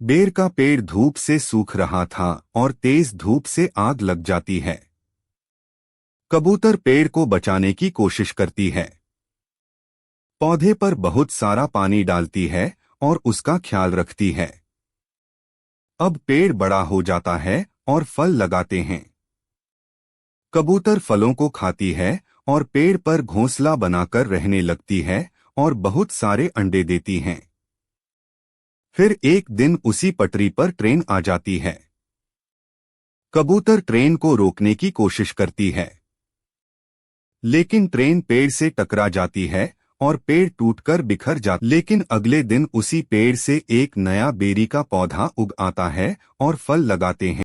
बेर का पेड़ धूप से सूख रहा था और तेज धूप से आग लग जाती है। कबूतर पेड़ को बचाने की कोशिश करती है। पौधे पर बहुत सारा पानी डालती है और उसका ख्याल रखती है। अब पेड़ बड़ा हो जाता है और फल लगाते हैं। कबूतर फलों को खाती है और पेड़ पर घोंसला बनाकर रहने लगती है और बहुत सारे अंडे देती हैं। फिर एक दिन उसी पटरी पर ट्रेन आ जाती है। कबूतर ट्रेन को रोकने की कोशिश करती है, लेकिन ट्रेन पेड़ से टकरा जाती है और पेड़ टूटकर बिखर जाता। लेकिन अगले दिन उसी पेड़ से एक नया बेरी का पौधा उग आता है और फल लगाते हैं।